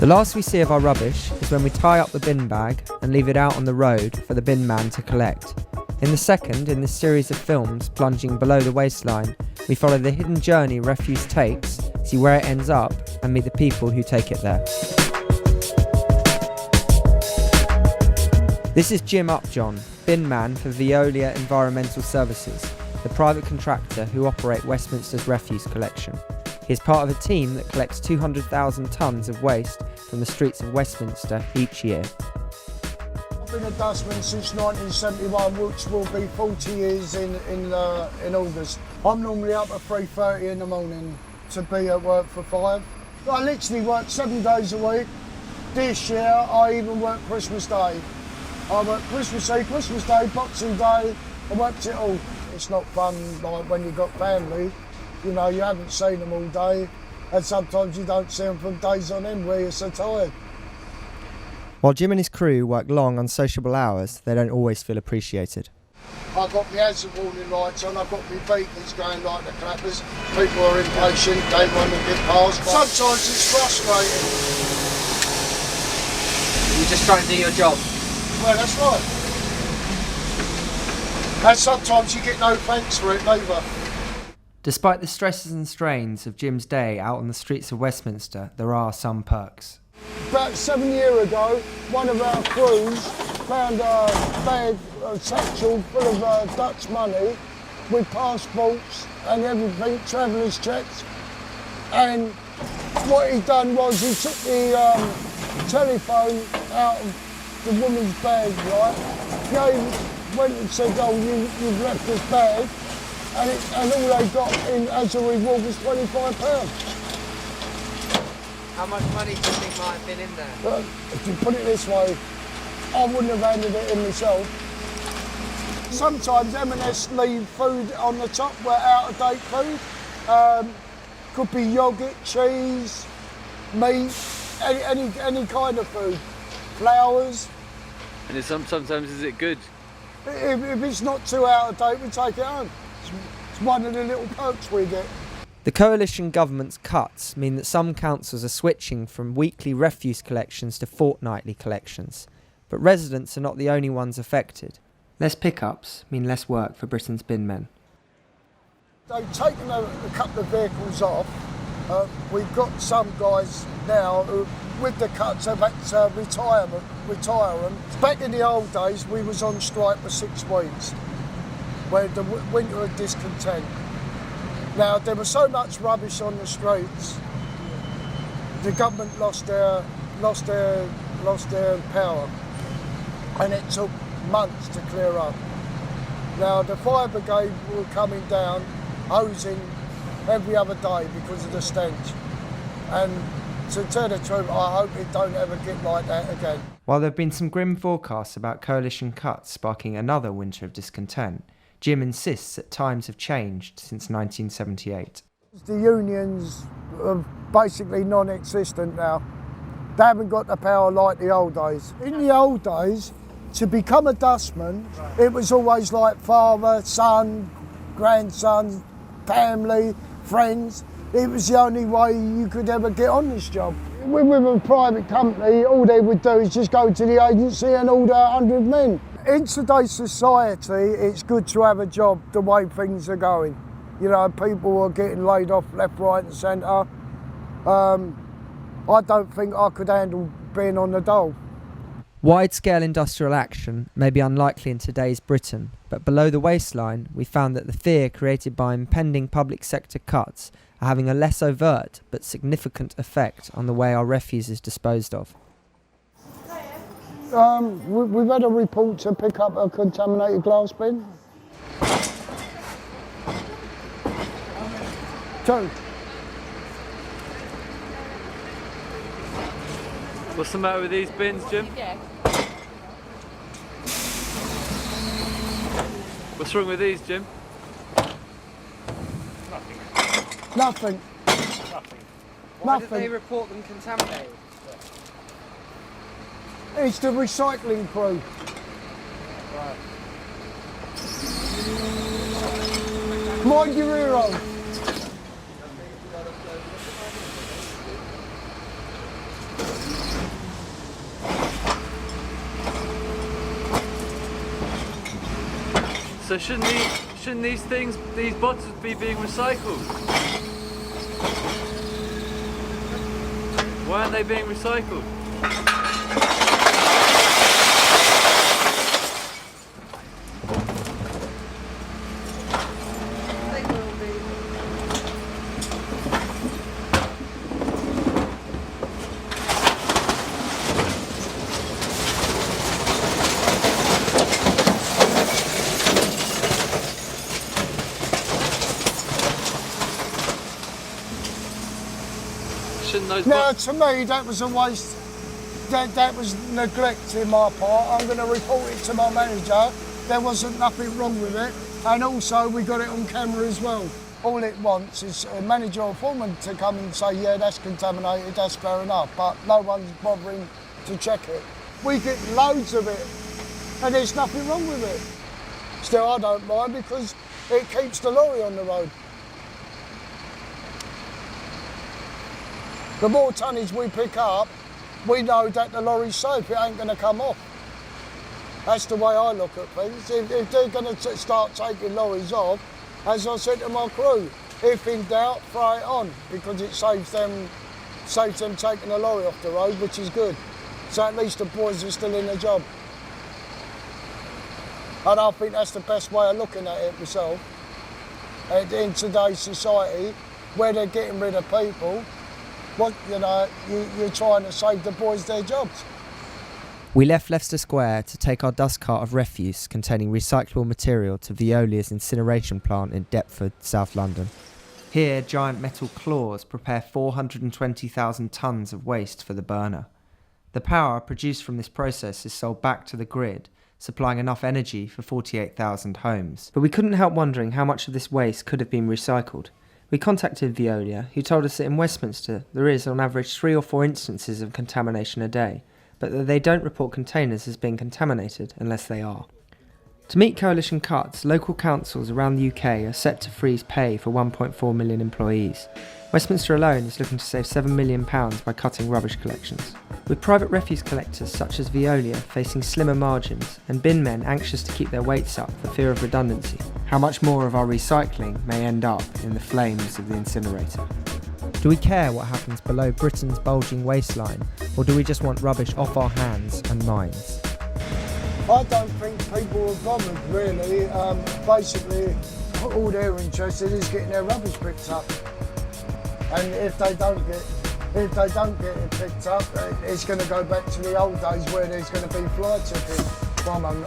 The last we see of our rubbish is when we tie up the bin bag and leave it out on the road for the bin man to collect. In the second in this series of films plunging below the waistline, we follow the hidden journey refuse takes, see where it ends up, and meet the people who take it there. This is Jim Upjohn, bin man for Veolia Environmental Services, the private contractor who operate Westminster's refuse collection. He is part of a team that collects 200,000 tonnes of waste from the streets of Westminster each year. I've been a dustman since 1971, which will be 40 years in August. I'm normally up at 3:30 in the morning to be at work for 5. I literally work 7 days a week. This year I even work Christmas Day. I work Christmas Eve, Christmas Day, Boxing Day, I worked it all. It's not fun like when you've got family. You know, you haven't seen them all day, and sometimes you don't see them for days on end where you're so tired. While Jim and his crew work long, unsociable hours, they don't always feel appreciated. I've got my hazard warning lights on, I've got my beacons going like the clappers. People are impatient, they want to get past. Sometimes it's frustrating. You're just trying to do your job. Well, that's right. And sometimes you get no thanks for it, neither. Despite the stresses and strains of Jim's day out on the streets of Westminster, there are some perks. About 7 years ago, one of our crews found a bag, a satchel full of Dutch money with passports and everything, travellers' checks. And what he done was he took the telephone out of the woman's bag, right? Went and said, oh, you've left this bag. And all they got in as a reward was £25. How much money do you think might have been in there? If you put it this way, I wouldn't have handed it in myself. Sometimes M&S leave food on the top, where out-of-date food. Could be yoghurt, cheese, meat, any kind of food. Flowers. And sometimes is it good? If it's not too out-of-date, we take it home. It's one of the little perks we get. The coalition government's cuts mean that some councils are switching from weekly refuse collections to fortnightly collections. But residents are not the only ones affected. Less pickups mean less work for Britain's bin men. They've taken a couple of vehicles off. We've got some guys now who, with the cuts, have had to retire them. Back in the old days, we was on strike for 6 weeks, where the winter of discontent. Now, there was so much rubbish on the streets, the government lost their power, and it took months to clear up. Now, the fire brigade were coming down, hosing every other day because of the stench. And to tell the truth, I hope it don't ever get like that again. While there have been some grim forecasts about coalition cuts sparking another winter of discontent, Jim insists that times have changed since 1978. The unions are basically non-existent now. They haven't got the power like the old days. In the old days, to become a dustman, it was always like father, son, grandson, family, friends. It was the only way you could ever get on this job. With a private company, all they would do is just go to the agency and order 100 men. In today's society, it's good to have a job the way things are going. You know, people are getting laid off left, right and centre. I don't think I could handle being on the dole. Wide-scale industrial action may be unlikely in today's Britain, but below the waistline, we found that the fear created by impending public sector cuts are having a less overt but significant effect on the way our refuse is disposed of. We've had a report to pick up a contaminated glass bin. 2. What's the matter with these bins, Jim? Yeah. What's wrong with these, Jim? Nothing. Why did they report them contaminated? It's the recycling crew. Right. Mind your ear on. So shouldn't these things, these bottles be being recycled? Why aren't they being recycled? Now, to me, that was a waste. That was neglect in my part. I'm going to report it to my manager. There wasn't nothing wrong with it. And also, we got it on camera as well. All it wants is a manager or foreman to come and say, yeah, that's contaminated, that's fair enough. But no one's bothering to check it. We get loads of it, and there's nothing wrong with it. Still, I don't mind because it keeps the lorry on the road. The more tonnage we pick up, we know that the lorry's safe, it ain't going to come off. That's the way I look at things. If they're going to start taking lorries off, as I said to my crew, if in doubt, throw it on, because it saves them taking the lorry off the road, which is good. So at least the boys are still in the job. And I think that's the best way of looking at it myself. In today's society, where they're getting rid of people, you're trying to save the boys their jobs. We left Leicester Square to take our dust cart of refuse containing recyclable material to Veolia's incineration plant in Deptford, South London. Here, giant metal claws prepare 420,000 tonnes of waste for the burner. The power produced from this process is sold back to the grid, supplying enough energy for 48,000 homes. But we couldn't help wondering how much of this waste could have been recycled. We contacted Veolia, who told us that in Westminster there is on average 3 or 4 instances of contamination a day, but that they don't report containers as being contaminated unless they are. To meet coalition cuts, local councils around the UK are set to freeze pay for 1.4 million employees. Westminster alone is looking to save £7 million by cutting rubbish collections. With private refuse collectors such as Veolia facing slimmer margins and bin men anxious to keep their weights up for fear of redundancy, how much more of our recycling may end up in the flames of the incinerator? Do we care what happens below Britain's bulging waistline, or do we just want rubbish off our hands and minds? I don't think people are bothered really. Basically, all they're interested is getting their rubbish picked up. And if they don't get it picked up, it's going to go back to the old days where there's going to be fly tipping from them.